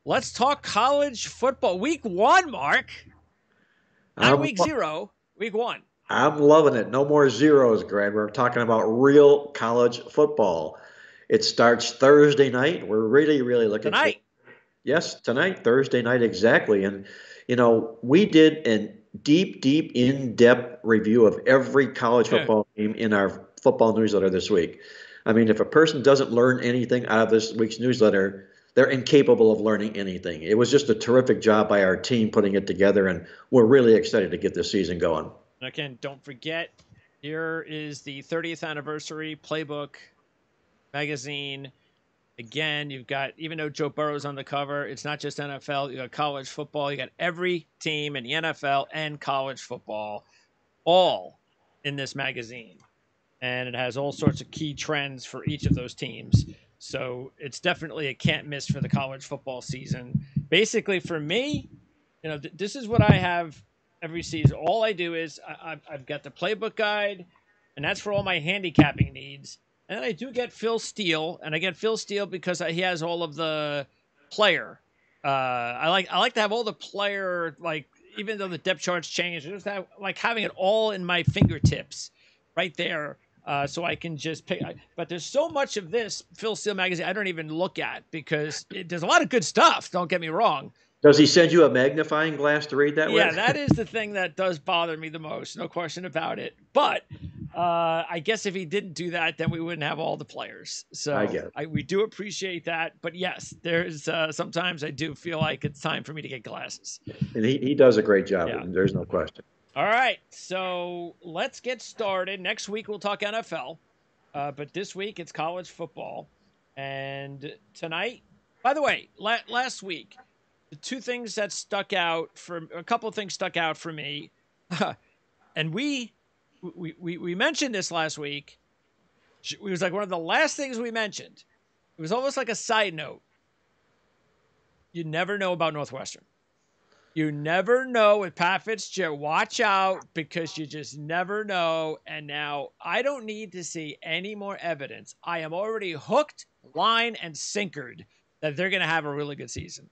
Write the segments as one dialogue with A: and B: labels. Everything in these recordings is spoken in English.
A: Let's talk college football. Week 1, Mark. Not
B: I'm
A: week 0, week 1.
B: I'm loving it. No more zeros, Greg. We're talking about real college football. It starts Thursday night. We're really, really looking forward.
A: Tonight.
B: Yes, tonight, Thursday night, exactly. And we did a deep, in-depth review of every college football game in our football newsletter this week. I mean, if a person doesn't learn anything out of this week's newsletter, they're incapable of learning anything. It was just a terrific job by our team putting it together, and we're really excited to get this season going.
A: Again, don't forget, here is the 30th anniversary playbook magazine. Again, you've got, even though Joe Burrow's on the cover, it's not just NFL. You got college football. You got every team in the NFL and college football all in this magazine. And it has all sorts of key trends for each of those teams. So it's definitely a can't miss for the college football season. Basically, for me, this is what I have every season. All I do is I've got the playbook guide, and that's for all my handicapping needs. And then I do get Phil Steele, and I get Phil Steele because he has all of the player. I like to have all the player, like, even though the depth charts change, I just like having it all in my fingertips right there. So I can just pick. But there's so much of this Phil Steele magazine I don't even look at because there's a lot of good stuff. Don't get me wrong.
B: Does he send you a magnifying glass to read that with?
A: Yeah, that is the thing that does bother me the most. No question about it. But I guess if he didn't do that, then we wouldn't have all the players. So
B: I get it.
A: We do appreciate that. But yes, there's sometimes I do feel like it's time for me to get glasses.
B: And he does a great job.
A: Yeah.
B: There's no question.
A: All right, so let's get started. Next week we'll talk NFL, but this week it's college football. And tonight, by the way, last week, the two things that stuck out a couple of things stuck out for me, and we mentioned this last week. It was like one of the last things we mentioned. It was almost like a side note. You never know about Northwestern. You never know with Pat Fitzgerald. Watch out, because you just never know. And now I don't need to see any more evidence. I am already hooked, line, and sinkered that they're going to have a really good season.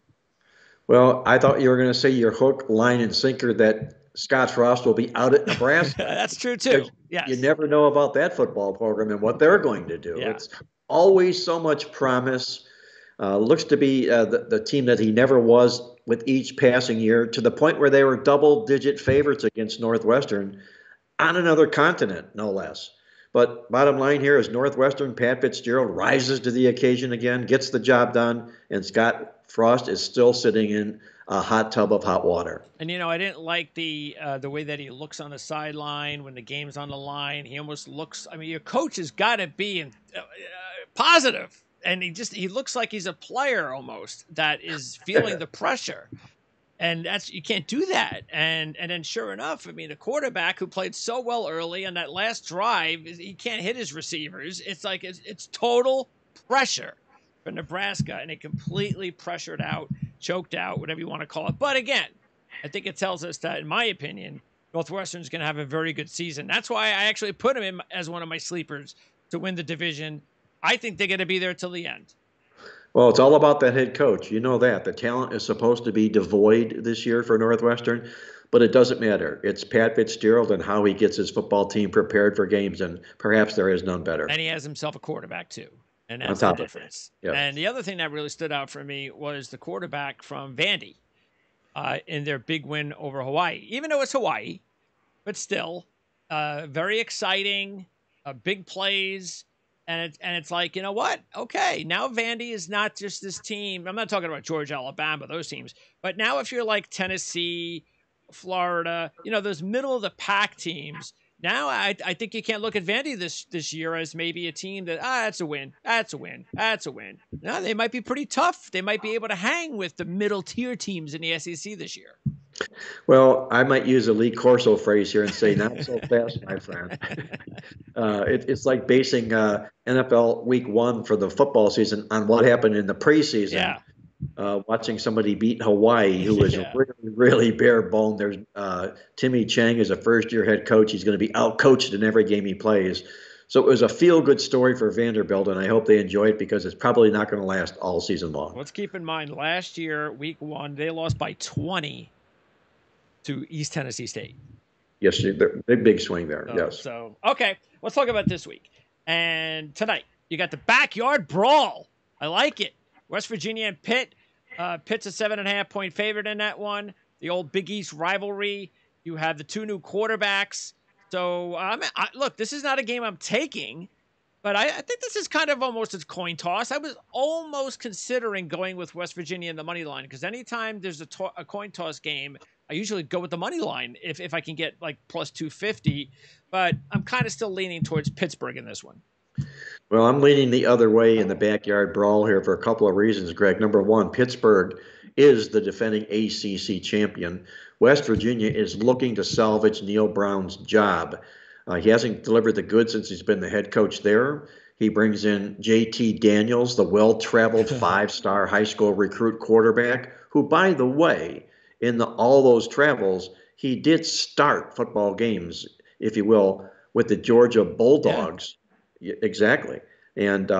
B: Well, I thought you were going to say your hook, line, and sinker that Scott Frost will be out at Nebraska.
A: That's true, too. Yes.
B: You never know about that football program and what they're going to do.
A: Yeah.
B: It's always so much promise. Looks to be the team that he never was with each passing year, to the point where they were double-digit favorites against Northwestern on another continent, no less. But bottom line here is Northwestern, Pat Fitzgerald rises to the occasion again, gets the job done, and Scott Frost is still sitting in a hot tub of hot water.
A: And, I didn't like the way that he looks on the sideline when the game's on the line. He almost looks – your coach has got to be positive. And he looks like he's a player almost that is feeling the pressure. And you can't do that. And then sure enough, a quarterback who played so well early on that last drive, he can't hit his receivers. It's like it's total pressure for Nebraska, and it completely pressured out, choked out, whatever you want to call it. But again, I think it tells us that, in my opinion, Northwestern's going to have a very good season. That's why I actually put him in as one of my sleepers to win the division. I think they're going to be there till the end.
B: Well, it's all about that head coach. You know that. The talent is supposed to be devoid this year for Northwestern, but it doesn't matter. It's Pat Fitzgerald and how he gets his football team prepared for games, and perhaps there is none better.
A: And he has himself a quarterback, too, and that's the difference.
B: Yeah.
A: And the other thing that really stood out for me was the quarterback from Vandy in their big win over Hawaii. Even though it's Hawaii, but still very exciting, big plays. And it's like, you know what? Okay, now Vandy is not just this team. I'm not talking about Georgia, Alabama, those teams. But now if you're like Tennessee, Florida, those middle-of-the-pack teams, now I think you can't look at Vandy this year as maybe a team that, that's a win, that's a win, that's a win. No, they might be pretty tough. They might be able to hang with the middle-tier teams in the SEC this year.
B: Well, I might use a Lee Corso phrase here and say, not so fast, my friend. It's like basing NFL Week 1 for the football season on what happened in the preseason.
A: Yeah.
B: Watching somebody beat Hawaii, who was really, really bare bone. There's Timmy Chang is a first-year head coach. He's going to be out-coached in every game he plays. So it was a feel-good story for Vanderbilt, and I hope they enjoy it because it's probably not going to last all season long.
A: Let's keep in mind, last year, week 1, they lost by 20 to East Tennessee State.
B: Yes, big swing there. Yes.
A: So, okay, let's talk about this week. And tonight, you got the backyard brawl. I like it. West Virginia and Pitt. Pitt's a 7.5-point favorite in that one. The old Big East rivalry. You have the 2 new quarterbacks. So, look, this is not a game I'm taking, but I think this is kind of almost a coin toss. I was almost considering going with West Virginia in the money line because anytime there's a coin toss game, I usually go with the money line if I can get like plus 250, but I'm kind of still leaning towards Pittsburgh in this one.
B: Well, I'm leaning the other way in the backyard brawl here for a couple of reasons, Greg. Number one, Pittsburgh is the defending ACC champion. West Virginia is looking to salvage Neil Brown's job. He hasn't delivered the goods since he's been the head coach there. He brings in J.T. Daniels, the well-traveled 5-star high school recruit quarterback, who, by the way, in all those travels, he did start football games, if you will, with the Georgia Bulldogs. Yeah. Exactly. And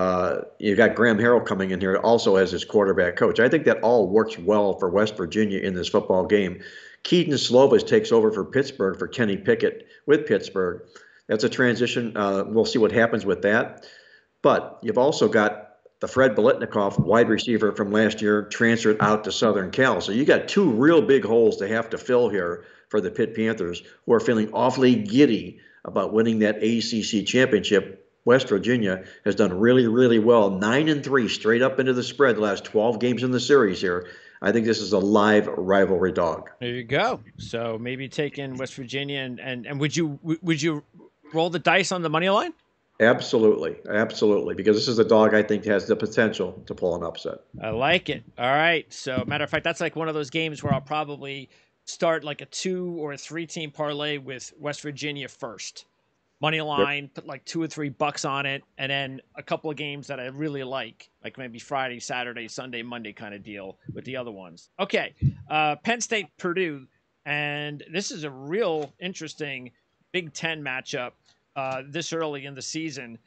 B: you got Graham Harrell coming in here also as his quarterback coach. I think that all works well for West Virginia in this football game. Keaton Slovis takes over for Pittsburgh for Kenny Pickett with Pittsburgh. That's a transition. We'll see what happens with that. But you've also got the Fred Biletnikoff, wide receiver from last year, transferred out to Southern Cal. So you got 2 real big holes to have to fill here for the Pitt Panthers, who are feeling awfully giddy about winning that ACC championship. West Virginia has done really, really well. 9-3 straight up into the spread the last 12 games in the series here. I think this is a live rivalry dog.
A: There you go. So maybe taking West Virginia and would you roll the dice on the money line?
B: Absolutely. Absolutely. Because this is a dog I think has the potential to pull an upset.
A: I like it. All right. So matter of fact, that's like one of those games where I'll probably start like a 2 or 3 team parlay with West Virginia first. Money line, put like $2 or $3 on it, and then a couple of games that I really like maybe Friday, Saturday, Sunday, Monday kind of deal with the other ones. Okay. Penn State, Purdue. And this is a real interesting Big Ten matchup. This early in the season.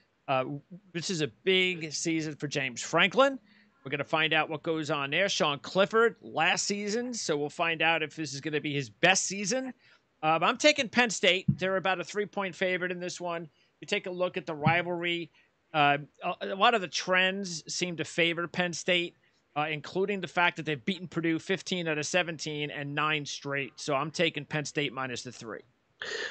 A: This is a big season for James Franklin. We're going to find out what goes on there. Sean Clifford last season, so we'll find out if this is going to be his best season. I'm taking Penn State. They're about a 3-point favorite in this one. You take a look at the rivalry. A lot of the trends seem to favor Penn State, including the fact that they've beaten Purdue 15 out of 17 and 9 straight. So I'm taking Penn State minus the 3.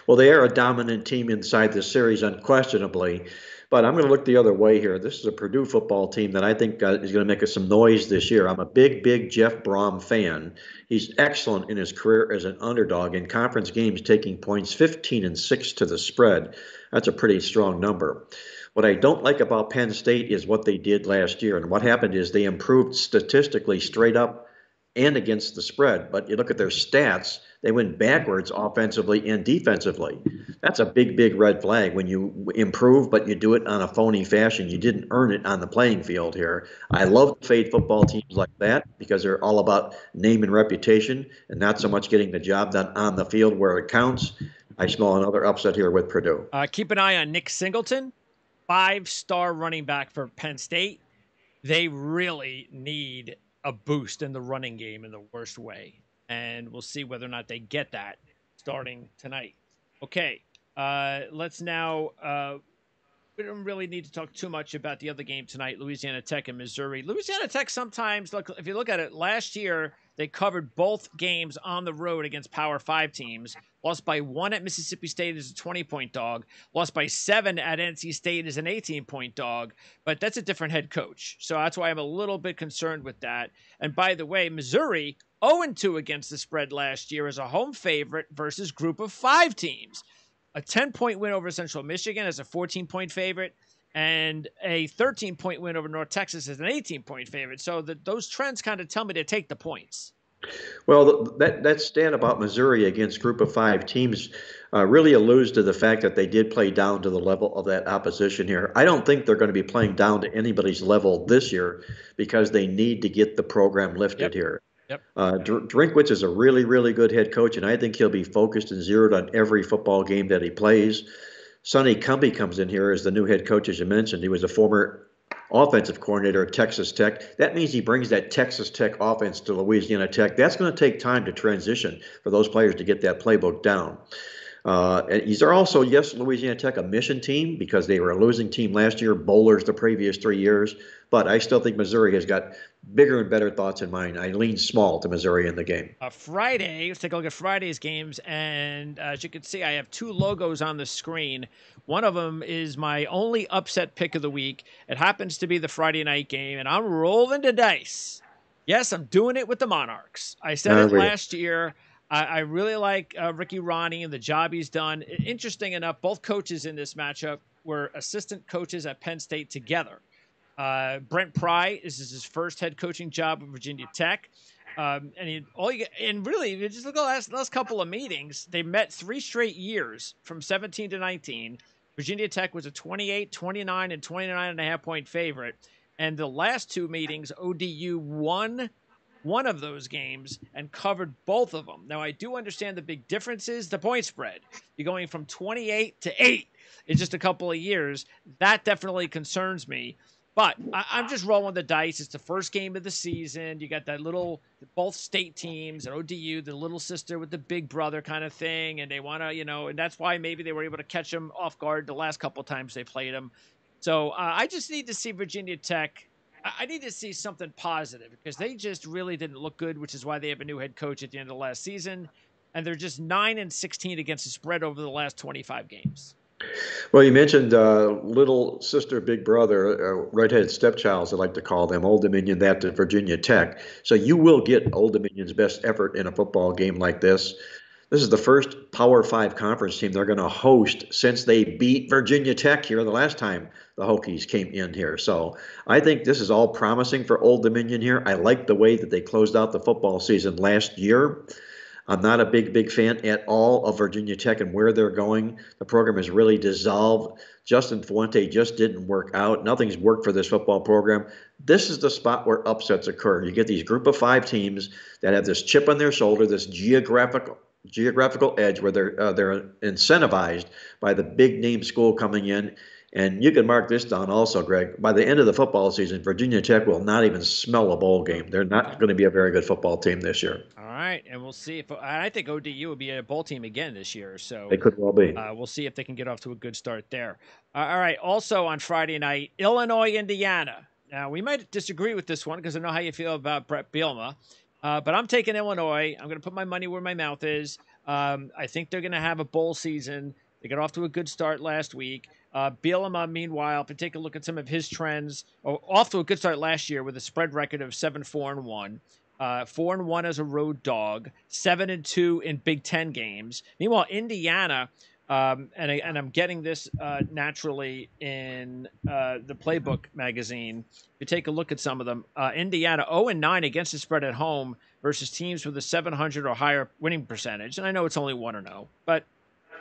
B: Well, they are a dominant team inside this series, unquestionably. But I'm going to look the other way here. This is a Purdue football team that I think is going to make us some noise this year. I'm a big Jeff Brom fan. He's excellent in his career as an underdog in conference games, taking points 15-6 to the spread. That's a pretty strong number. What I don't like about Penn State is what they did last year. And what happened is they improved statistically straight up and against the spread. But you look at their stats, they went backwards offensively and defensively. That's a big red flag when you improve, but you do it on a phony fashion. You didn't earn it on the playing field here. I love to fade football teams like that because they're all about name and reputation and not so much getting the job done on the field where it counts. I smell another upset here with Purdue.
A: Keep an eye on Nick Singleton, 5-star running back for Penn State. They really need a boost in the running game in the worst way. And we'll see whether or not they get that starting tonight. Okay, let's now we don't really need to talk too much about the other game tonight, Louisiana Tech and Missouri. Louisiana Tech sometimes, look, if you look at it, last year they covered both games on the road against Power 5 teams. Lost by 1 at Mississippi State as a 20-point dog. Lost by 7 at NC State as an 18-point dog. But that's a different head coach. So that's why I'm a little bit concerned with that. And by the way, Missouri 0-2 against the spread last year as a home favorite versus group of 5 teams. A 10-point win over Central Michigan as a 14-point favorite, and a 13-point win over North Texas as an 18-point favorite. So those trends kind of tell me to take the points.
B: Well, that stat about Missouri against group of 5 teams really alludes to the fact that they did play down to the level of that opposition here. I don't think they're going to be playing down to anybody's level this year because they need to get the program lifted here.
A: Yep.
B: Drinkwitz is a really good head coach, and I think he'll be focused and zeroed on every football game that he plays. Sonny Dykes comes in here as the new head coach, as you mentioned. He was a former offensive coordinator at Texas Tech. That means he brings that Texas Tech offense to Louisiana Tech. That's going to take time to transition for those players to get that playbook down. And these are also, yes, Louisiana Tech, a mission team because they were a losing team last year, bowlers the previous 3 years. But I still think Missouri has got bigger and better thoughts in mind. I lean small to Missouri in the game.
A: Friday, let's take a look at Friday's games. And as you can see, I have two logos on the screen. One of them is my only upset pick of the week. It happens to be the Friday night game, and I'm rolling the dice. Yes, I'm doing it with the Monarchs. I said it last year. I really like Ricky Ronnie and the job he's done. Interesting enough, both coaches in this matchup were assistant coaches at Penn State together. Brent Pry, this is his first head coaching job at Virginia Tech. And really, just look at the last couple of meetings. They met 3 straight years from 17 to 19. Virginia Tech was a 28, 29, and 29.5 point favorite. And the last 2 meetings, ODU won one of those games and covered both of them. Now, I do understand the big difference is the point spread. You're going from 28 to 8 in just a couple of years. That definitely concerns me. But I'm just rolling the dice. It's the first game of the season. You got that both state teams, and ODU, the little sister with the big brother kind of thing. And they want to, and that's why maybe they were able to catch them off guard the last couple of times they played them. So I just need to see Virginia Tech. I need to see something positive because they just really didn't look good, which is why they have a new head coach at the end of last season. And they're just 9-16 against the spread over the last 25 games.
B: Well, you mentioned little sister, big brother, redheaded stepchilds, I like to call them, Old Dominion, that to Virginia Tech. So you will get Old Dominion's best effort in a football game like this. This is the first Power 5 conference team they're going to host since they beat Virginia Tech here the last time the Hokies came in here. So I think this is all promising for Old Dominion here. I like the way that they closed out the football season last year. I'm not a big fan at all of Virginia Tech and where they're going. The program has really dissolved. Justin Fuente just didn't work out. Nothing's worked for this football program. This is the spot where upsets occur. You get these group of 5 teams that have this chip on their shoulder, this geographical edge where they're incentivized by the big name school coming in. And you can mark this down also, Greg. By the end of the football season, Virginia Tech will not even smell a bowl game. They're not going to be a very good football team this year.
A: All right, and we'll see if I think ODU will be a bowl team again this year. So
B: they could well be.
A: We'll see if they can get off to a good start there. All right. Also on Friday night, Illinois, Indiana. Now we might disagree with this one because I know how you feel about Brett Bielema, but I'm taking Illinois. I'm going to put my money where my mouth is. I think they're going to have a bowl season. They got off to a good start last week. Bielema, meanwhile, if you take a look at some of his trends, off to a good start last year with a spread record of 7-4-1, 4-1 as a road dog, 7-2 in Big Ten games. Meanwhile, Indiana, and I'm getting this naturally in the Playbook magazine. If you take a look at some of them, Indiana 0-9 against the spread at home versus teams with a 700 or higher winning percentage. And I know it's only 1-0, but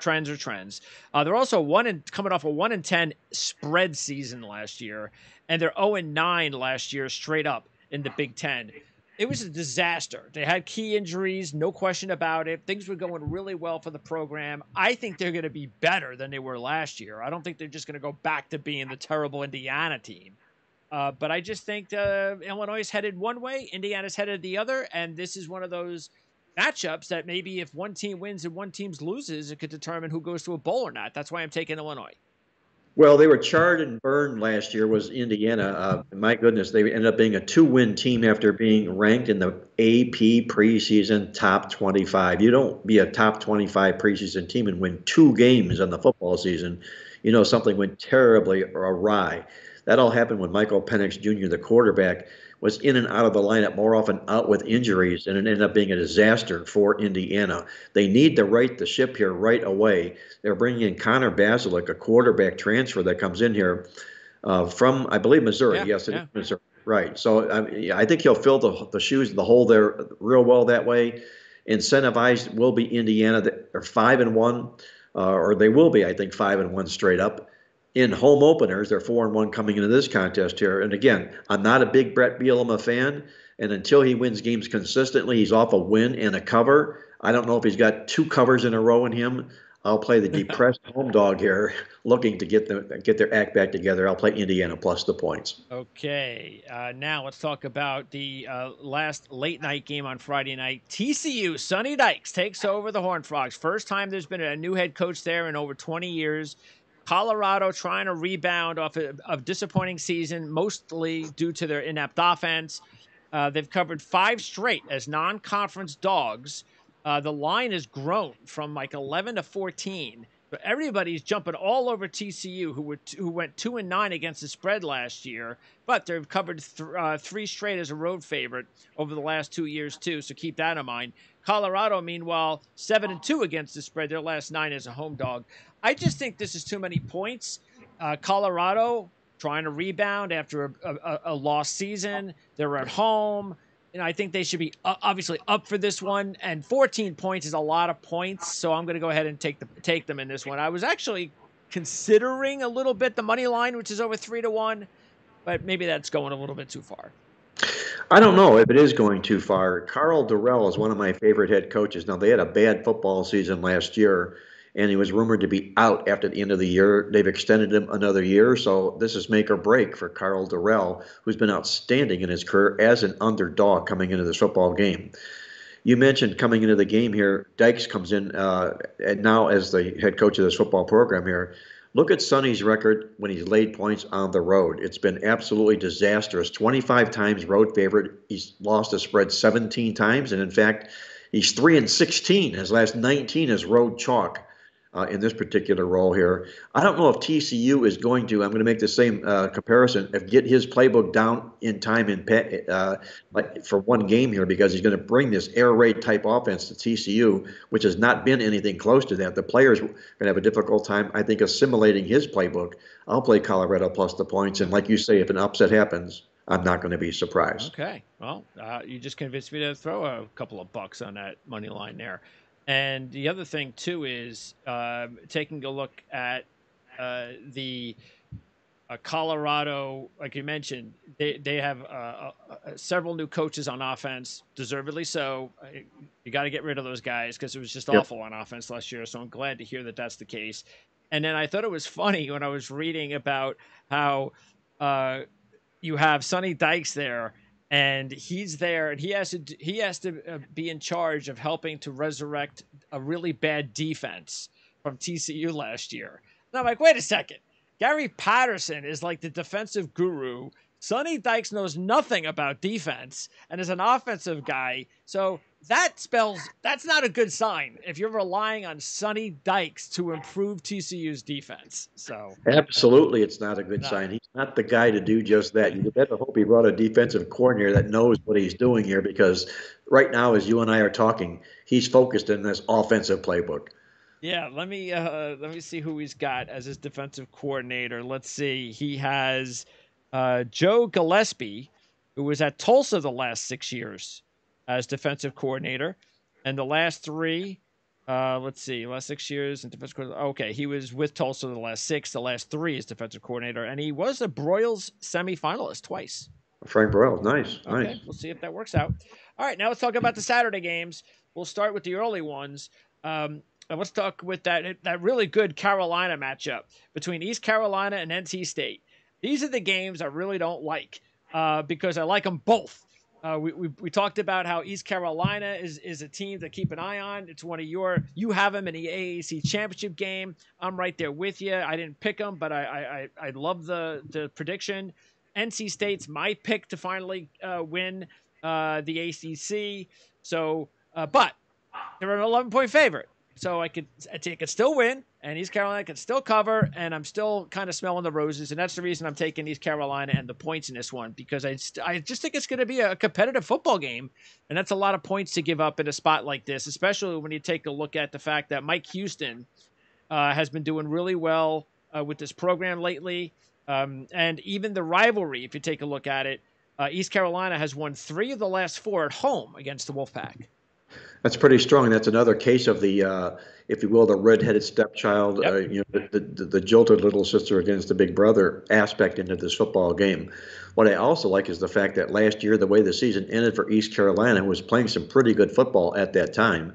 A: trends are trends. They're also coming off a 1-10 spread season last year, and they're 0-9 last year straight up in the Big Ten. It was a disaster. They had key injuries, no question about it. Things were going really well for the program. I think they're going to be better than they were last year. I don't think they're just going to go back to being the terrible Indiana team. But I just think Illinois is headed one way, Indiana's headed the other, and this is one of those matchups that maybe if one team wins and one team loses, it could determine who goes to a bowl or not. That's why I'm taking Illinois.
B: Well, they were charred and burned last year, was Indiana. My goodness, they ended up being a 2-win team after being ranked in the AP preseason top 25. You don't be a top 25 preseason team and win 2 games in the football season. You know something went terribly awry. That all happened when Michael Penix Jr., the quarterback, was in and out of the lineup, more often out with injuries, and it ended up being a disaster for Indiana. They need to right the ship here right away. They're bringing in Connor Basilek, a quarterback transfer that comes in here from, I believe, Missouri.
A: Yeah,
B: yes, it is Missouri. Right. So I think he'll fill the shoes, the hole there real well that way. Incentivized will be Indiana. They're 5-1, or they will be, I think, 5-1 straight up. In home openers, they're 4-1 coming into this contest here. And again, I'm not a big Brett Bielema fan, and until he wins games consistently, he's off a win and a cover. I don't know if he's got 2 covers in a row in him. I'll play the depressed home dog here, looking to get their act back together. I'll play Indiana plus the points.
A: Okay, now let's talk about the last late night game on Friday night. TCU, Sonny Dykes takes over the Horned Frogs. First time there's been a new head coach there in over 20 years. Colorado trying to rebound off a disappointing season, mostly due to their inept offense. They've covered 5 straight as non-conference dogs. The line has grown from like 11 to 14. So everybody's jumping all over TCU, who went 2-9 against the spread last year, but they've covered 3 straight as a road favorite over the last 2 years too. So keep that in mind. Colorado, meanwhile, 7-2 against the spread. Their last 9 as a home dog. I just think this is too many points. Colorado trying to rebound after a lost season. They're at home. I think they should be obviously up for this one. And 14 points is a lot of points, so I'm going to go ahead and take them in this one. I was actually considering a little bit the money line, which is over 3-1, but maybe that's going a little bit too far.
B: I don't know if it is going too far. Carl Durrell is one of my favorite head coaches. Now, they had a bad football season last year, and he was rumored to be out after the end of the year. They've extended him another year, so this is make or break for Carl Durrell, who's been outstanding in his career as an underdog coming into this football game. You mentioned coming into the game here, Dykes comes in and now as the head coach of this football program here. Look at Sonny's record when he's laid points on the road. It's been absolutely disastrous. 25 times road favorite. He's lost the spread 17 times, and in fact, he's 3-16. His last 19 is road chalk. In this particular role here. I don't know if TCU is going to, I'm going to make the same comparison, if get his playbook down in time like for one game here, because he's going to bring this air raid type offense to TCU, which has not been anything close to that. The players are going to have a difficult time, I think, assimilating his playbook. I'll play Colorado plus the points, and like you say, if an upset happens, I'm not going to be surprised.
A: Okay, well, you just convinced me to throw a couple of bucks on that money line there. And the other thing, too, is taking a look at the Colorado, like you mentioned, they have several new coaches on offense, deservedly so. You got to get rid of those guys because it was just awful on offense last year. So I'm glad to hear that that's the case. And then I thought it was funny when I was reading about how you have Sonny Dykes there. And he's there, and he has to be in charge of helping to resurrect a really bad defense from TCU last year. And I'm like, wait a second. Gary Patterson is like the defensive guru. Sonny Dykes knows nothing about defense and is an offensive guy. So that's not a good sign if you're relying on Sonny Dykes to improve TCU's defense. So
B: absolutely, it's not a good sign. He's not the guy to do just that. You better hope he brought a defensive coordinator that knows what he's doing here, because right now, as you and I are talking, he's focused in this offensive playbook.
A: Yeah, let me see who he's got as his defensive coordinator. Let's see. He has Joe Gillespie, who was at Tulsa the last 6 years as defensive coordinator, and the last 3, last 6 years in defensive coordinator. Okay, he was with Tulsa the last 6. The last 3 is defensive coordinator, and he was a Broyles semifinalist twice.
B: Frank Broyles, nice.
A: Okay, we'll see if that works out. All right, now let's talk about the Saturday games. We'll start with the early ones. And let's talk with that really good Carolina matchup between East Carolina and NC State. These are the games I really don't like because I like them both. We talked about how East Carolina is a team to keep an eye on. It's one of you have them in the AAC championship game. I'm right there with you. I didn't pick them, but I love the prediction. NC State's my pick to finally win the ACC. So, but they're an 11-point favorite. So I could still win, and East Carolina could still cover, and I'm still kind of smelling the roses, and that's the reason I'm taking East Carolina and the points in this one, because I just think it's going to be a competitive football game, and that's a lot of points to give up in a spot like this, especially when you take a look at the fact that Mike Houston has been doing really well with this program lately, and even the rivalry, if you take a look at it, East Carolina has won 3 of the last 4 at home against the Wolfpack.
B: That's pretty strong. That's another case of the, if you will, the red-headed stepchild, the jilted little sister against the big brother aspect into this football game. What I also like is the fact that last year, the way the season ended for East Carolina, was playing some pretty good football at that time.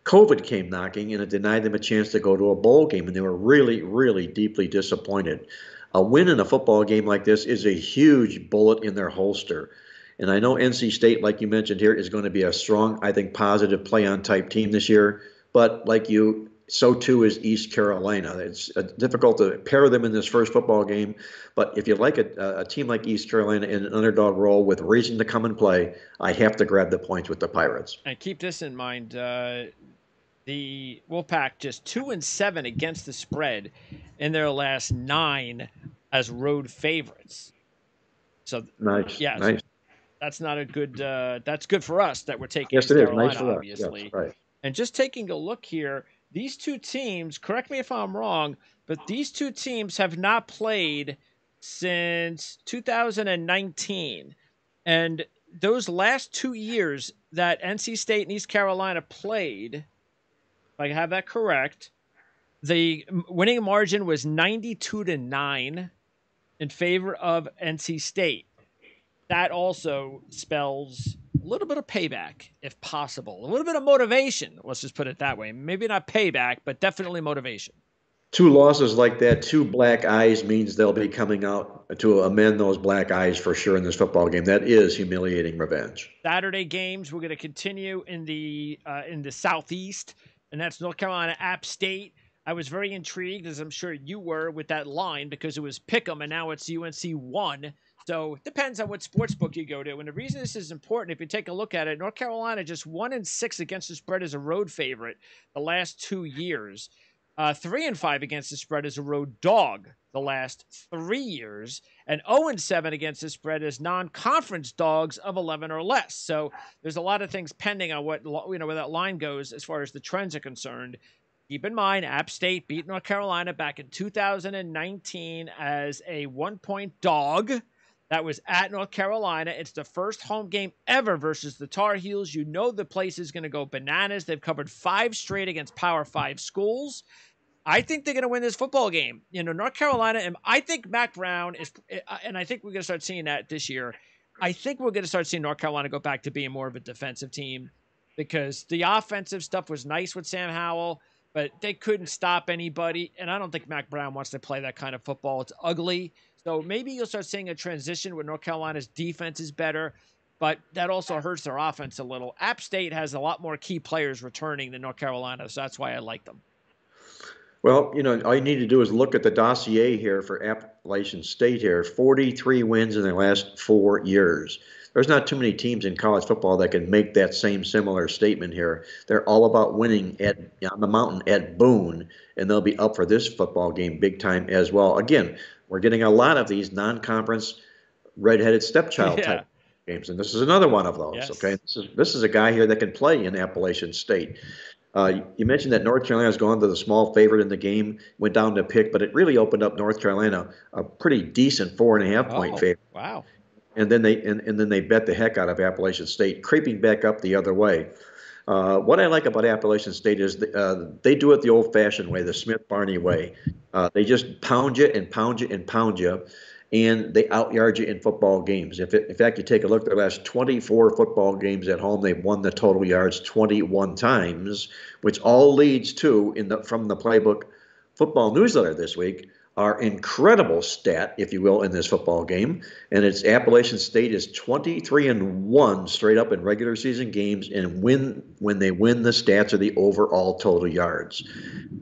B: COVID came knocking, and it denied them a chance to go to a bowl game, and they were really, really deeply disappointed. A win in a football game like this is a huge bullet in their holster. And I know NC State, like you mentioned here, is going to be a strong, I think, positive play-on type team this year. But like you, so too is East Carolina. It's difficult to pair them in this first football game. But if you like a team like East Carolina in an underdog role with reason to come and play, I have to grab the points with the Pirates.
A: And keep this in mind. The Wolfpack just 2-7 against the spread in their last 9 as road favorites. So
B: nice,
A: yeah,
B: nice.
A: That's not a good. That's good for us that we're taking
B: Yes, it is.
A: Carolina,
B: Nice for
A: obviously.
B: Yes, right.
A: And just taking a look here, these two teams. Correct me if I'm wrong, but these two teams have not played since 2019, and those last 2 years that NC State and East Carolina played, if I have that correct, the winning margin was 92-9 in favor of NC State. That also spells a little bit of payback, if possible. A little bit of motivation, let's just put it that way. Maybe not payback, but definitely motivation.
B: 2 losses like that, 2 black eyes means they'll be coming out to amend those black eyes for sure in this football game. That is humiliating revenge.
A: Saturday games, we're going to continue in the Southeast, and that's North Carolina App State. I was very intrigued, as I'm sure you were, with that line because it was Pick'em, and now it's UNC 1. So it depends on what sportsbook you go to. And the reason this is important, if you take a look at it, North Carolina just 1-6 against the spread as a road favorite the last 2 years. 3-5 against the spread as a road dog the last 3 years, and 0-7 against the spread as non-conference dogs of 11 or less. So there's a lot of things pending on what where that line goes as far as the trends are concerned. Keep in mind, App State beat North Carolina back in 2019 as a 1-point dog. That was at North Carolina. It's the first home game ever versus the Tar Heels. You know the place is going to go bananas. They've covered 5 straight against Power 5 schools. I think they're going to win this football game. North Carolina, and I think Mac Brown is, and I think we're going to start seeing that this year. I think we're going to start seeing North Carolina go back to being more of a defensive team because the offensive stuff was nice with Sam Howell, but they couldn't stop anybody. And I don't think Mac Brown wants to play that kind of football. It's ugly. So maybe you'll start seeing a transition where North Carolina's defense is better, but that also hurts their offense a little. App State has a lot more key players returning than North Carolina, so that's why I like them.
B: Well, all you need to do is look at the dossier here for Appalachian State here. 43 wins in their last 4 years. There's not too many teams in college football that can make that similar statement here. They're all about winning on the mountain at Boone, and they'll be up for this football game big time as well. Again, we're getting a lot of these non-conference redheaded stepchild type games, and this is another one of those.
A: Yes.
B: Okay, this is a guy here that can play in Appalachian State. You mentioned that North Carolina's gone to the small favorite in the game, went down to pick, but it really opened up North Carolina a pretty decent 4.5-point favorite.
A: Wow!
B: And then they bet the heck out of Appalachian State, creeping back up the other way. What I like about Appalachian State is they do it the old-fashioned way, the Smith-Barney way. They just pound you and pound you and pound you, and they out-yard you in football games. In fact, you take a look at their last 24 football games at home, they've won the total yards 21 times, which all leads to, from the Playbook football newsletter this week, our incredible stat, if you will, in this football game. And it's Appalachian State is 23-1 straight up in regular season games, and when they win, the stats are the overall total yards.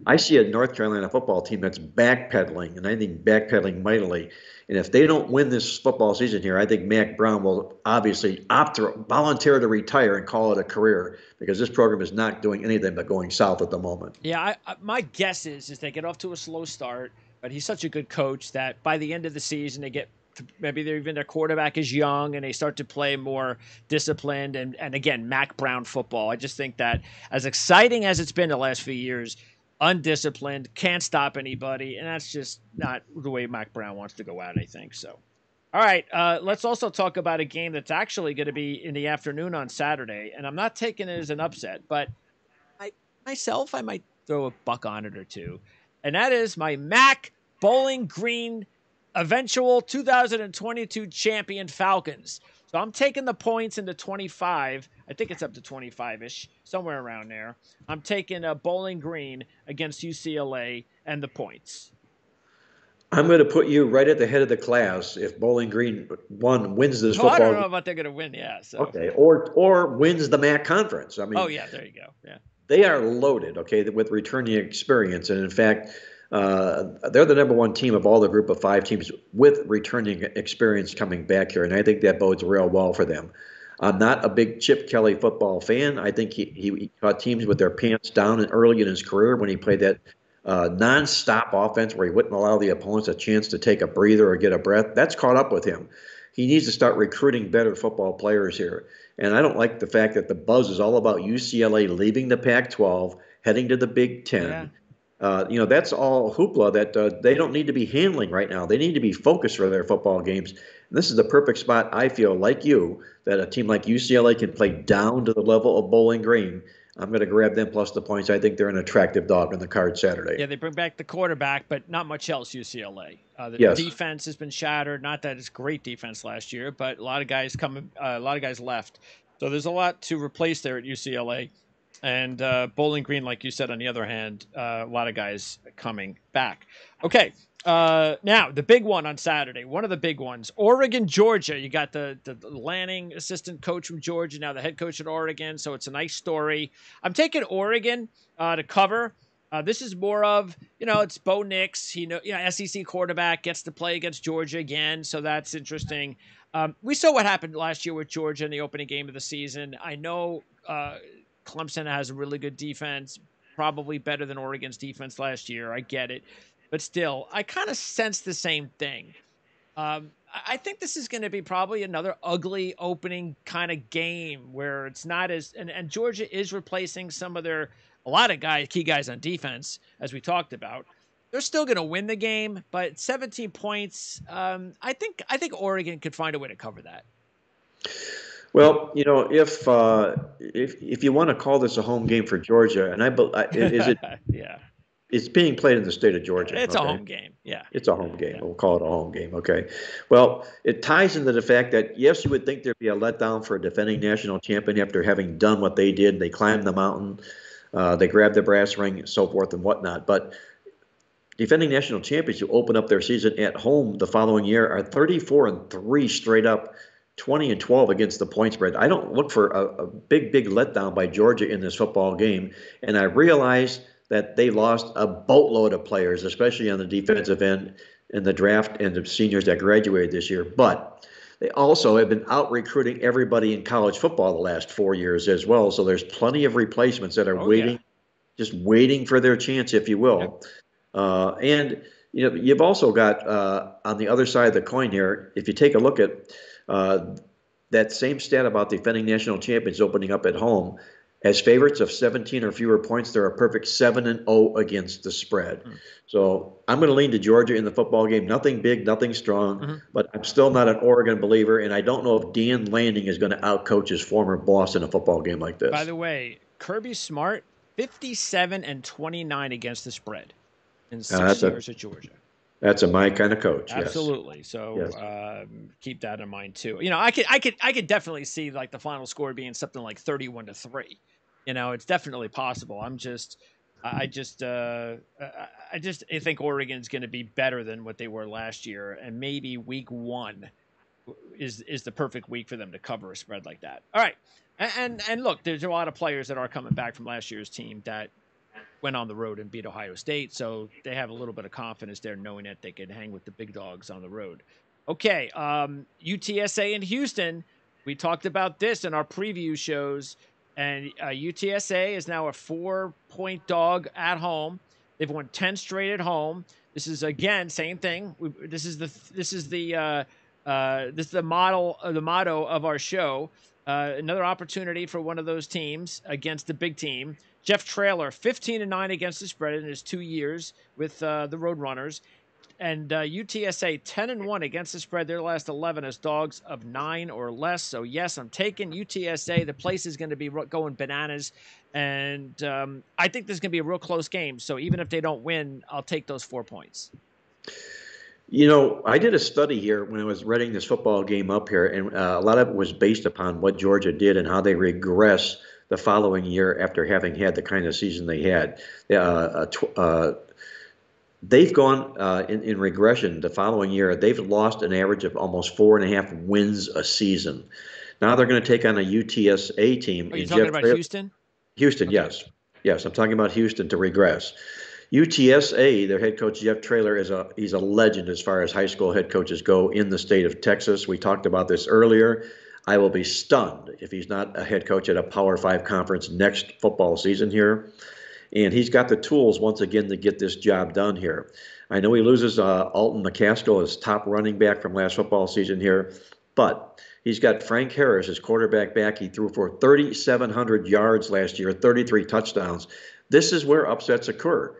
B: I see a North Carolina football team that's backpedaling, and I think backpedaling mightily. And if they don't win this football season here, I think Mac Brown will obviously volunteer to retire and call it a career because this program is not doing anything but going south at the moment.
A: Yeah, my guess is they get off to a slow start, but he's such a good coach that by the end of the season they get maybe their quarterback is young and they start to play more disciplined and again Mac Brown football. I just think that as exciting as it's been the last few years, undisciplined, can't stop anybody, and that's just not the way Mac Brown wants to go out, I think. So, all right, let's also talk about a game that's actually going to be in the afternoon on Saturday, and I'm not taking it as an upset, but I might throw a buck on it or two, and that is my Mac Bowling Green eventual 2022 champion Falcons. So I'm taking the points into 25. I think it's up to 25-ish, somewhere around there. I'm taking Bowling Green against UCLA and the points.
B: I'm going to put you right at the head of the class if Bowling Green wins this
A: Oh, I don't
B: football
A: know
B: game.
A: about they're going to win. Yeah. So.
B: Okay, or wins the MAC conference. I
A: Oh
B: mean,
A: yeah, there you go. Yeah.
B: they are loaded, okay, with returning experience. And in fact, they're the number one team of all the group of 5 teams with returning experience coming back here. And I think that bodes real well for them. I'm not a big Chip Kelly football fan. I think he caught teams with their pants down early in his career when he played that nonstop offense where he wouldn't allow the opponents a chance to take a breather or get a breath. That's caught up with him. He needs to start recruiting better football players here. And I don't like the fact that the buzz is all about UCLA leaving the Pac-12, heading to the Big Ten. That's all hoopla that they don't need to be handling right now. They need to be focused for their football games. And this is the perfect spot, I feel, like you, that a team like UCLA can play down to the level of Bowling Green. I'm going to grab them plus the points. I think they're an attractive dog on the card Saturday.
A: Yeah, they bring back the quarterback, but not much else, UCLA. The
B: Yes.
A: defense has been shattered. Not that it's great defense last year, but a lot of guys left. So there's a lot to replace there at UCLA. And Bowling Green, like you said, on the other hand, a lot of guys coming back. Okay, now the big one on Saturday, one of the big ones, Oregon, Georgia. You got the Lanning assistant coach from Georgia, now the head coach at Oregon, so it's a nice story. I'm taking Oregon to cover. This is more of, it's Bo Nix, SEC quarterback, gets to play against Georgia again, so that's interesting. We saw what happened last year with Georgia in the opening game of the season. I know Clemson has a really good defense, probably better than Oregon's defense last year. I get it. But still, I kind of sense the same thing. I think this is going to be probably another ugly opening kind of game where it's not as – and Georgia is replacing a lot of key guys on defense, as we talked about. They're still going to win the game, but 17 points, I think Oregon could find a way to cover that.
B: Well, if you want to call this a home game for Georgia, and is it?
A: Yeah.
B: It's being played in the state of Georgia.
A: It's a home game. Yeah.
B: It's a home game. Yeah. We'll call it a home game. Okay. Well, it ties into the fact that, yes, you would think there'd be a letdown for a defending national champion after having done what they did. They climbed the mountain, they grabbed the brass ring, so forth and whatnot. But defending national champions who open up their season at home the following year are 34-3 straight up, 20-12 against the point spread. I don't look for a big letdown by Georgia in this football game. And I realize that they lost a boatload of players, especially on the defensive end in the draft and the seniors that graduated this year. But they also have been out recruiting everybody in college football the last 4 years as well. So there's plenty of replacements that are just waiting for their chance, if you will. Yep. And you've also got on the other side of the coin here, if you take a look at that same stat about defending national champions opening up at home, as favorites of 17 or fewer points, they're a perfect 7-0 against the spread. So I'm going to lean to Georgia in the football game. Nothing big, nothing strong, but I'm still not an Oregon believer, and I don't know if Dan Lanning is going to outcoach his former boss in a football game like this.
A: By the way, Kirby Smart, 57-29 against the spread in 6 years at Georgia.
B: That's my kind of coach.
A: Absolutely.
B: Yes.
A: So keep that in mind too. I could definitely see like the final score being something like 31-3. It's definitely possible. I think Oregon's going to be better than what they were last year, and maybe week 1 is the perfect week for them to cover a spread like that. All right, and look, there's a lot of players that are coming back from last year's team that went on the road and beat Ohio State, so they have a little bit of confidence there, knowing that they can hang with the big dogs on the road. Okay, UTSA in Houston. We talked about this in our preview shows, and UTSA is now a 4-point dog at home. They've won 10 straight at home. This is again same thing. This is the motto of our show. Another opportunity for one of those teams against the big team. Jeff Traylor, 15-9 against the spread in his 2 years with the Roadrunners. And UTSA, 10-1 against the spread. Their last 11 as dogs of 9 or less. So, yes, I'm taking UTSA. The place is going to be going bananas. And I think this is going to be a real close game. So, even if they don't win, I'll take those 4 points.
B: I did a study here when I was writing this football game up here, and a lot of it was based upon what Georgia did and how they regress the following year after having had the kind of season they had. They've gone in regression the following year. They've lost an average of almost 4.5 wins a season. Now they're going to take on a UTSA team.
A: Are you talking about Houston?
B: Houston,
A: Okay.
B: yes. Yes, I'm talking about Houston to regress. UTSA, their head coach Jeff Traylor he's a legend as far as high school head coaches go in the state of Texas. We talked about this earlier. I will be stunned if he's not a head coach at a Power 5 conference next football season here. And he's got the tools once again to get this job done here. I know he loses Alton McCaskill, his top running back from last football season here, but he's got Frank Harris, his quarterback back. He threw for 3,700 yards last year, 33 touchdowns. This is where upsets occur.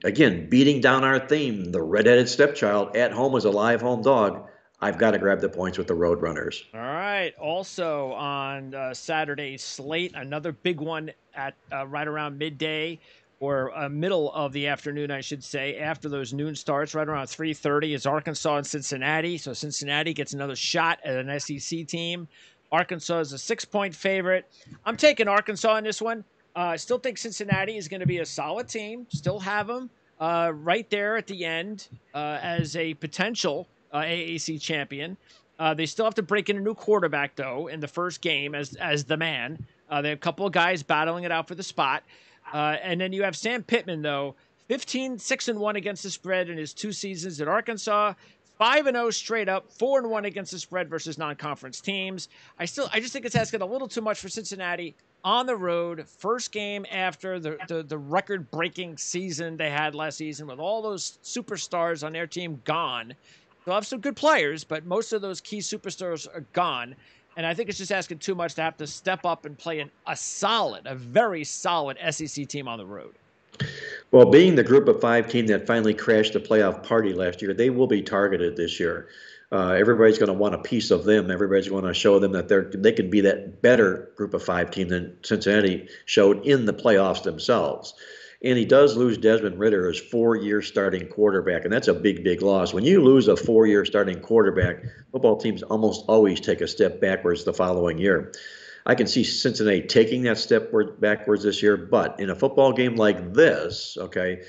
B: Again, beating down our theme, the red-headed stepchild at home is a live home dog. I've got to grab the points with the Roadrunners.
A: All right. Also on Saturday's slate, another big one at right around midday or middle of the afternoon, I should say, after those noon starts, right around 3:30 is Arkansas and Cincinnati. So Cincinnati gets another shot at an SEC team. Arkansas is a 6-point favorite. I'm taking Arkansas in this one. I still think Cincinnati is going to be a solid team. Still have them right there at the end as a potential AAC champion. They still have to break in a new quarterback, though, in the first game as the man. They have a couple of guys battling it out for the spot. And then you have Sam Pittman, though, 6-1 against the spread in his 2 seasons at Arkansas. 5-0 straight up, 4-1 against the spread versus non-conference teams. I just think it's asking a little too much for Cincinnati on the road. First game after the record-breaking season they had last season with all those superstars on their team gone. They'll have some good players, but most of those key superstars are gone. And I think it's just asking too much to have to step up and play a very solid SEC team on the road.
B: Well, being the group of 5 team that finally crashed the playoff party last year, they will be targeted this year. Everybody's going to want a piece of them. Everybody's going to show them that they can be that better group of 5 team than Cincinnati showed in the playoffs themselves. And he does lose Desmond Ridder as 4-year starting quarterback, and that's a big, big loss. When you lose a 4-year starting quarterback, football teams almost always take a step backwards the following year. I can see Cincinnati taking that step backwards this year, but in a football game like this, okay,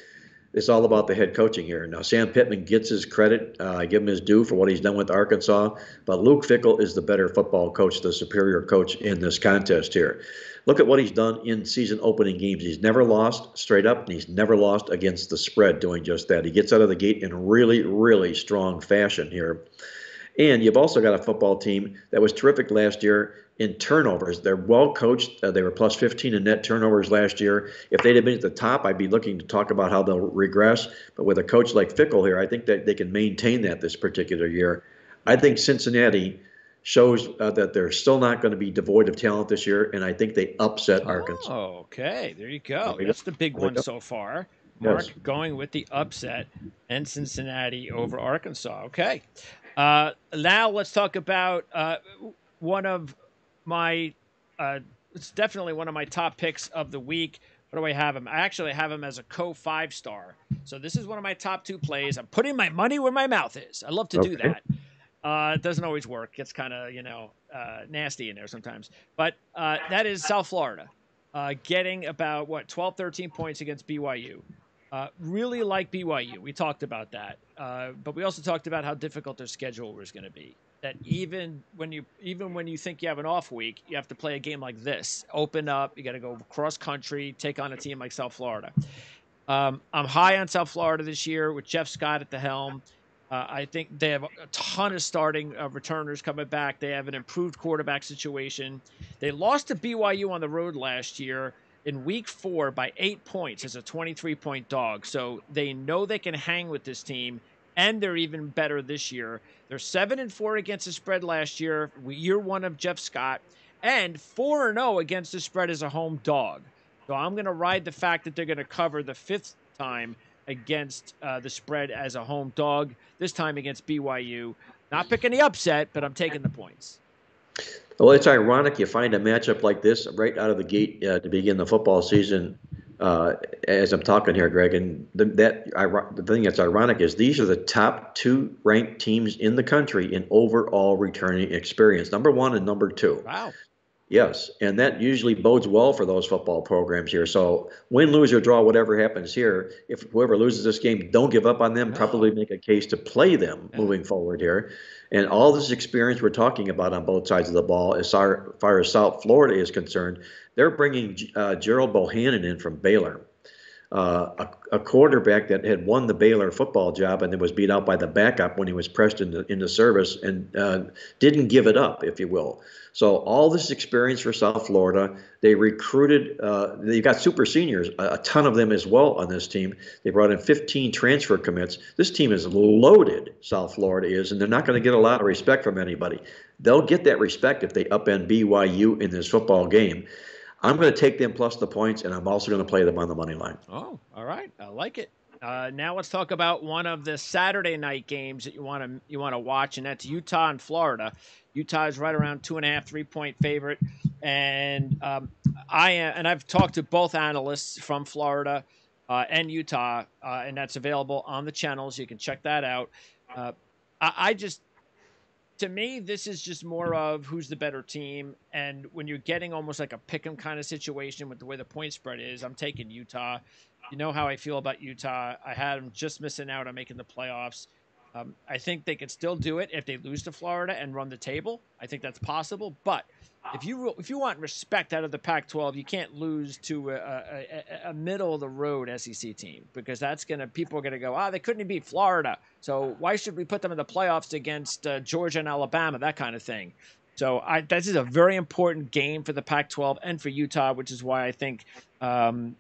B: it's all about the head coaching here. Now, Sam Pittman gets his credit. I give him his due for what he's done with Arkansas, but Luke Fickell is the better football coach, the superior coach in this contest here. Look at what he's done in season opening games. He's never lost straight up, and he's never lost against the spread doing just that. He gets out of the gate in really, really strong fashion here. And you've also got a football team that was terrific last year in turnovers. They're well coached. They were plus 15 in net turnovers last year. If they'd have been at the top, I'd be looking to talk about how they'll regress. But with a coach like Fickell here, I think that they can maintain that this particular year. I think Cincinnati shows that they're still not going to be devoid of talent this year, and I think they upset Arkansas.
A: Oh, okay. There you go. That's the big one so far. Mark going with the upset and Cincinnati over Arkansas. Okay. Now let's talk about one of my it's definitely one of my top picks of the week. What do I have him? I actually have him as a co-5-star. So this is one of my top 2 plays. I'm putting my money where my mouth is. I love to do that. It doesn't always work. It's kind of, nasty in there sometimes. But that is South Florida getting about, 12, 13 points against BYU. Really like BYU. We talked about that. But we also talked about how difficult their schedule was going to be. That even when you think you have an off week, you have to play a game like this. Open up. You got to go cross country, take on a team like South Florida. I'm high on South Florida this year with Jeff Scott at the helm. I think they have a ton of starting returners coming back. They have an improved quarterback situation. They lost to BYU on the road last year in week 4 by 8 points as a 23-point dog. So they know they can hang with this team, and they're even better this year. They're 7-4 against the spread last year, year 1 of Jeff Scott, and 4-0 against the spread as a home dog. So I'm going to ride the fact that they're going to cover the 5th time against the spread as a home dog, this time against BYU. Not picking the upset, but I'm taking the points.
B: Well, it's ironic you find a matchup like this right out of the gate to begin the football season. as I'm talking here, Greg. And the thing that's ironic is these are the top two ranked teams in the country in overall returning experience, number one and number two.
A: Wow.
B: Yes, and that usually bodes well for those football programs here. So win, lose, or draw, whatever happens here, if whoever loses this game, don't give up on them.
A: No.
B: Probably make a case to play them moving forward here. And all this experience we're talking about on both sides of the ball, as far as South Florida is concerned, they're bringing Gerald Bohannon in from Baylor. A quarterback that had won the Baylor football job and then was beat out by the backup when he was pressed into service and didn't give it up, if you will. So all this experience for South Florida, they recruited, they've got super seniors, a ton of them as well on this team. They brought in 15 transfer commits. This team is loaded, South Florida is, and they're not going to get a lot of respect from anybody. They'll get that respect if they upend BYU in this football game. I'm going to take them plus the points, and I'm also going to play them on the money line.
A: Oh, all right. I like it. Now let's talk about one of the Saturday night games that you want to watch, and that's Utah and Florida. Utah is right around 2.5, 3-point favorite, and I've talked to both analysts from Florida and Utah, and that's available on the channels. You can check that out. To me, this is just more of who's the better team. And when you're getting almost like a pick 'em kind of situation with the way the point spread is, I'm taking Utah. You know how I feel about Utah. I had them just missing out on making the playoffs. I think they could still do it if they lose to Florida and run the table. I think that's possible. But if you want respect out of the Pac-12, you can't lose to a middle of the road SEC team, because people are gonna go, they couldn't beat Florida, so why should we put them in the playoffs against Georgia and Alabama, that kind of thing. So this is a very important game for the Pac-12 and for Utah, which is why I think. And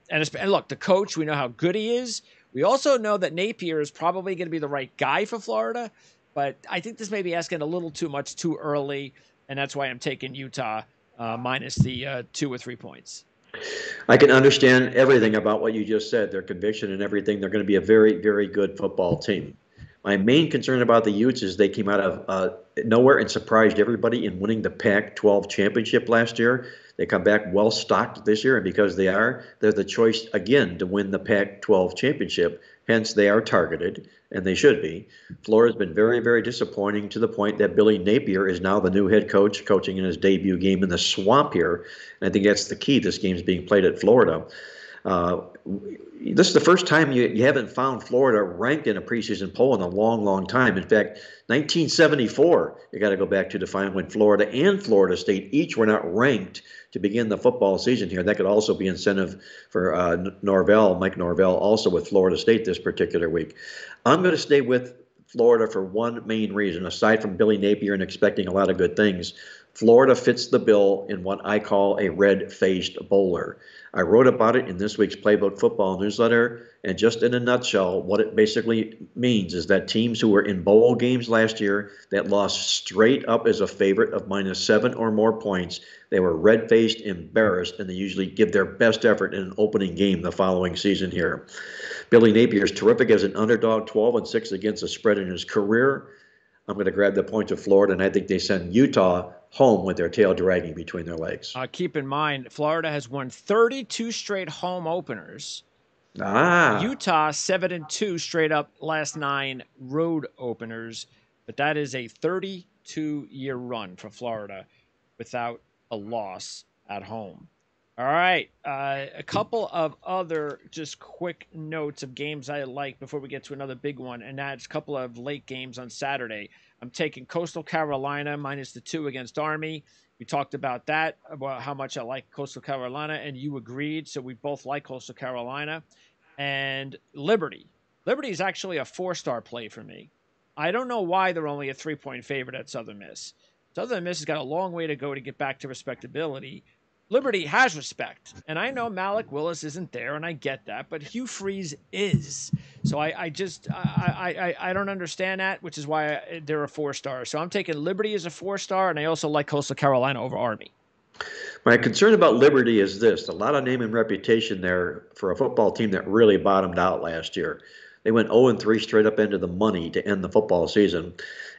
A: look, the coach, we know how good he is. We also know that Napier is probably going to be the right guy for Florida, but I think this may be asking a little too much too early, and that's why I'm taking Utah minus the 2 or 3 points.
B: I can understand everything about what you just said, their conviction and everything. They're going to be a very, very good football team. My main concern about the Utes is they came out of nowhere and surprised everybody in winning the Pac-12 championship last year. They come back well-stocked this year, and because they're the choice, again, to win the Pac-12 championship. Hence, they are targeted, and they should be. Florida's been very, very disappointing, to the point that Billy Napier is now the new head coach, coaching in his debut game in the Swamp here. And I think that's the key. This game's being played at Florida. This is the first time you haven't found Florida ranked in a preseason poll in a long, long time. In fact, 1974, you got to go back to find when Florida and Florida State each were not ranked to begin the football season here. That could also be incentive for Mike Norvell, also with Florida State this particular week. I'm going to stay with Florida for one main reason, aside from Billy Napier and expecting a lot of good things. Florida fits the bill in what I call a red-faced bowler. I wrote about it in this week's Playbook Football newsletter, and just in a nutshell, what it basically means is that teams who were in bowl games last year that lost straight up as a favorite of -7 or more points, they were red-faced, embarrassed, and they usually give their best effort in an opening game the following season here. Billy Napier is terrific as an underdog, 12-6 against the spread in his career. I'm going to grab the points of Florida, and I think they send Utah home with their tail dragging between their legs.
A: Keep in mind, Florida has won 32 straight home openers. Utah 7-2 straight up last 9 road openers, but that is a 32-year run for Florida without a loss at home. All right, a couple of other just quick notes of games I like before we get to another big one, and that's a couple of late games on Saturday. I'm taking Coastal Carolina minus the 2 against Army. We talked about that, about how much I like Coastal Carolina, and you agreed, so we both like Coastal Carolina. And Liberty. Liberty is actually a 4-star play for me. I don't know why they're only a 3-point favorite at Southern Miss. Southern Miss has got a long way to go to get back to respectability. Liberty has respect, and I know Malik Willis isn't there, and I get that, but Hugh Freeze is. So I don't understand that, which is why they're a 4-star. So I'm taking Liberty as a 4-star, and I also like Coastal Carolina over Army.
B: My concern about Liberty is this: a lot of name and reputation there for a football team that really bottomed out last year. They went 0-3 straight up into the money to end the football season.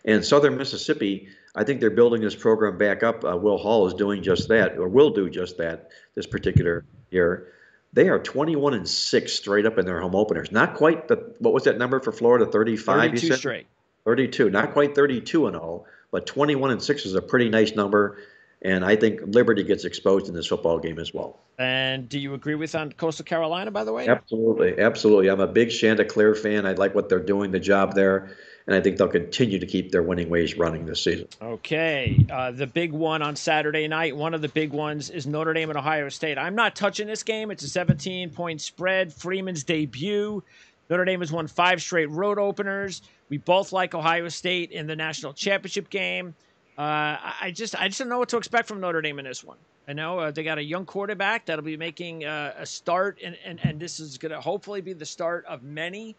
B: And Southern Mississippi, I think they're building this program back up. Will Hall is doing just that, or will do just that this particular year. They are 21-6 straight up in their home openers. Not quite what was that number for Florida? 35, you
A: 32
B: said?
A: straight.
B: 32, not quite 32-0, but 21-6 is a pretty nice number. And I think Liberty gets exposed in this football game as well.
A: And do you agree with on Coastal Carolina, by the way?
B: Absolutely, absolutely. I'm a big Chanticleer fan. I like what they're doing, the job there, and I think they'll continue to keep their winning ways running this season.
A: Okay, the big one on Saturday night, one of the big ones is Notre Dame and Ohio State. I'm not touching this game. It's a 17-point spread, Freeman's debut. Notre Dame has won 5 straight road openers. We both like Ohio State in the national championship game. I just don't know what to expect from Notre Dame in this one. I know they got a young quarterback that'll be making a start, and this is going to hopefully be the start of many.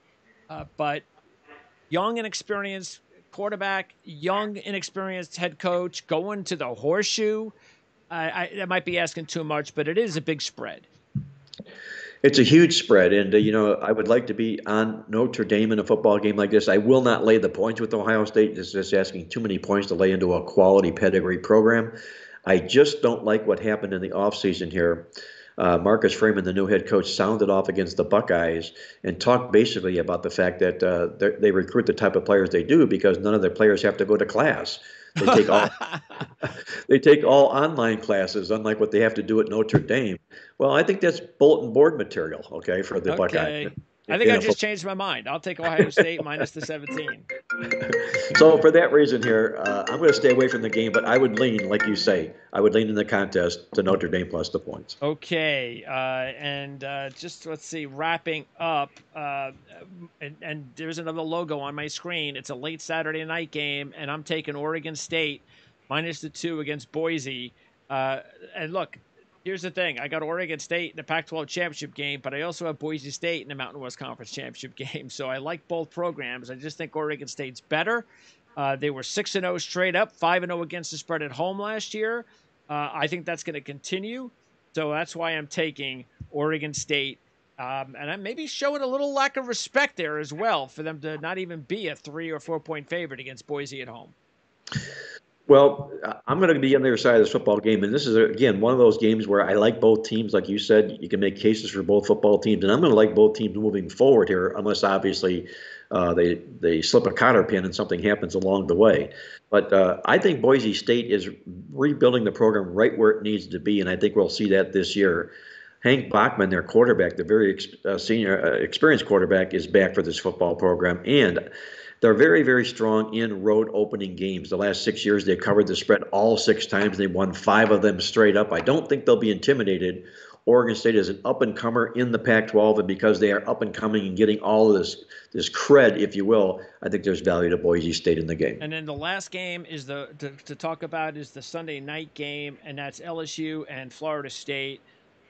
A: But young and experienced quarterback, young inexperienced head coach going to the horseshoe. That might be asking too much, but it is a big spread.
B: It's a huge spread, and I would like to be on Notre Dame in a football game like this. I will not lay the points with Ohio State. It's just asking too many points to lay into a quality pedigree program. I just don't like what happened in the offseason here. Marcus Freeman, the new head coach, sounded off against the Buckeyes and talked basically about the fact that they recruit the type of players they do because none of their players have to go to class. They take all online classes, unlike what they have to do at Notre Dame. Well, I think that's bulletin board material, okay, for the Buckeyes.
A: I think I just changed my mind. I'll take Ohio State minus the 17.
B: So for that reason here, I'm going to stay away from the game, but I would lean, like you say, I would lean in the contest to Notre Dame plus the points.
A: Okay, and just let's see, wrapping up, and there's another logo on my screen. It's a late Saturday night game, and I'm taking Oregon State minus the 2 against Boise. And look, here's the thing. I got Oregon State in the Pac-12 championship game, but I also have Boise State in the Mountain West Conference championship game. So I like both programs. I just think Oregon State's better. They were 6-0 straight up, 5-0 against the spread at home last year. I think that's going to continue. So that's why I'm taking Oregon State. And I'm maybe showing a little lack of respect there as well for them to not even be a 3 or 4 point favorite against Boise at home.
B: Well, I'm going to be on the other side of this football game, and this is, again, one of those games where I like both teams. Like you said, you can make cases for both football teams, and I'm going to like both teams moving forward here, unless obviously they slip a cotter pin and something happens along the way. But I think Boise State is rebuilding the program right where it needs to be, and I think we'll see that this year. Hank Bachman, their quarterback, the very experienced quarterback, is back for this football program, and they're very, very strong in road opening games. The last 6 years, they've covered the spread all 6 times. They won 5 of them straight up. I don't think they'll be intimidated. Oregon State is an up-and-comer in the Pac-12, and because they are up-and-coming and getting all of this cred, if you will, I think there's value to Boise State in the game.
A: And then the last game is to talk about is the Sunday night game, and that's LSU and Florida State.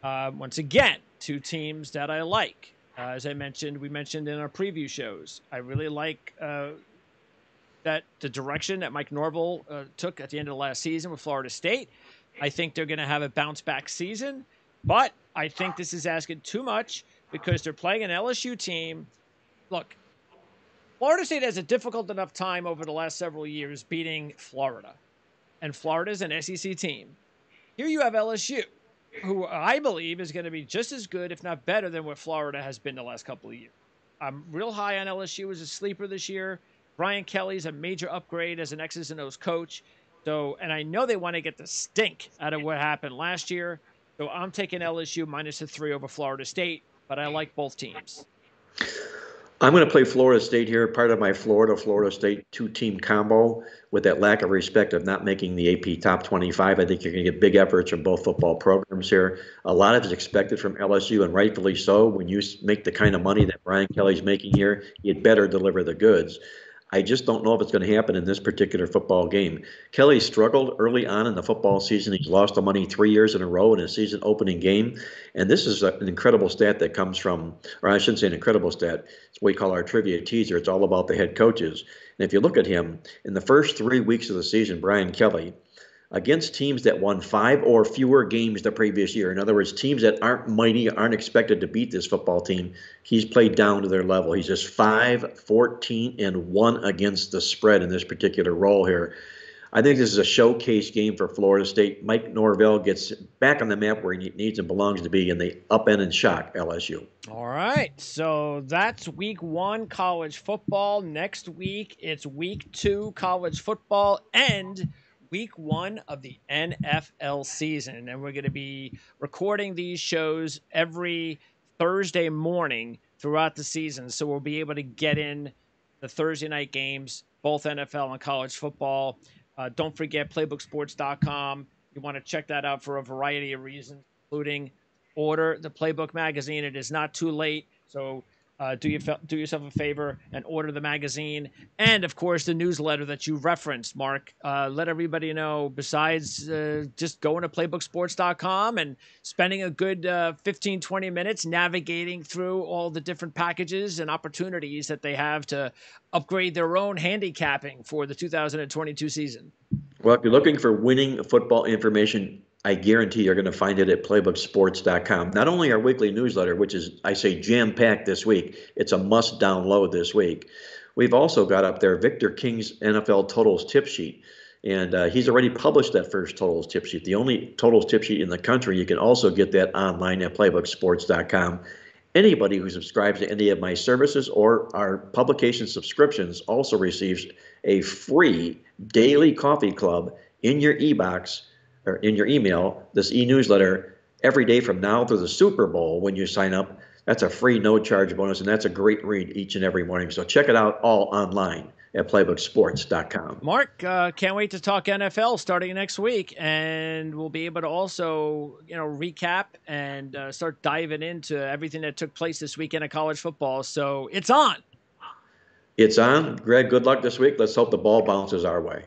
A: Once again, 2 teams that I like. As I mentioned, we mentioned in our preview shows, I really like that the direction that Mike Norvell took at the end of the last season with Florida State. I think they're going to have a bounce-back season, but I think this is asking too much because they're playing an LSU team. Look, Florida State has a difficult enough time over the last several years beating Florida, and Florida's an SEC team. Here you have LSU, who I believe is going to be just as good, if not better, than what Florida has been the last couple of years. I'm real high on LSU as a sleeper this year. Brian Kelly's a major upgrade as an X's and O's coach. So, and I know they want to get the stink out of what happened last year. So I'm taking LSU minus the 3 over Florida State, but I like both teams.
B: I'm going to play Florida State here, part of my Florida State 2-team combo. With that lack of respect of not making the AP top 25, I think you're going to get big efforts from both football programs here. A lot of it is expected from LSU, and rightfully so. When you make the kind of money that Brian Kelly's making here, you'd better deliver the goods. I just don't know if it's going to happen in this particular football game. Kelly struggled early on in the football season. He's lost the money 3 years in a row in a season opening game. And this is an incredible stat that comes from, or I shouldn't say an incredible stat. It's what we call our trivia teaser. It's all about the head coaches. And if you look at him, in the first 3 weeks of the season, Brian Kelly, against teams that won 5 or fewer games the previous year. In other words, teams that aren't mighty, aren't expected to beat this football team, he's played down to their level. He's just 5-14-1 against the spread in this particular role here. I think this is a showcase game for Florida State. Mike Norvell gets back on the map where he needs and belongs to be, and they upend and shock LSU.
A: All right, so that's week 1 college football. Next week, it's week 2 college football and week 1 of the NFL season. And we're going to be recording these shows every Thursday morning throughout the season. So we'll be able to get in the Thursday night games, both NFL and college football. Don't forget playbooksports.com. You want to check that out for a variety of reasons, including order the Playbook magazine. It is not too late, so do yourself a favor and order the magazine. And, of course, the newsletter that you referenced, Mark. Let everybody know, besides just going to playbooksports.com and spending a good 15, 20 minutes navigating through all the different packages and opportunities that they have to upgrade their own handicapping for the 2022 season.
B: Well, if you're looking for winning football information, I guarantee you're going to find it at playbooksports.com. Not only our weekly newsletter, which is, I say, jam-packed this week, it's a must download this week. We've also got up there Victor King's NFL Totals Tip Sheet. And he's already published that first Totals Tip Sheet, the only Totals Tip Sheet in the country. You can also get that online at playbooksports.com. Anybody who subscribes to any of my services or our publication subscriptions also receives a free daily coffee club in your e-box or in your email, this e-newsletter, every day from now through the Super Bowl when you sign up. That's a free no-charge bonus, and that's a great read each and every morning. So check it out all online at playbooksports.com.
A: Mark, can't wait to talk NFL starting next week, and we'll be able to also, recap and start diving into everything that took place this weekend of college football. So it's on.
B: It's on. Greg, good luck this week. Let's hope the ball bounces our way.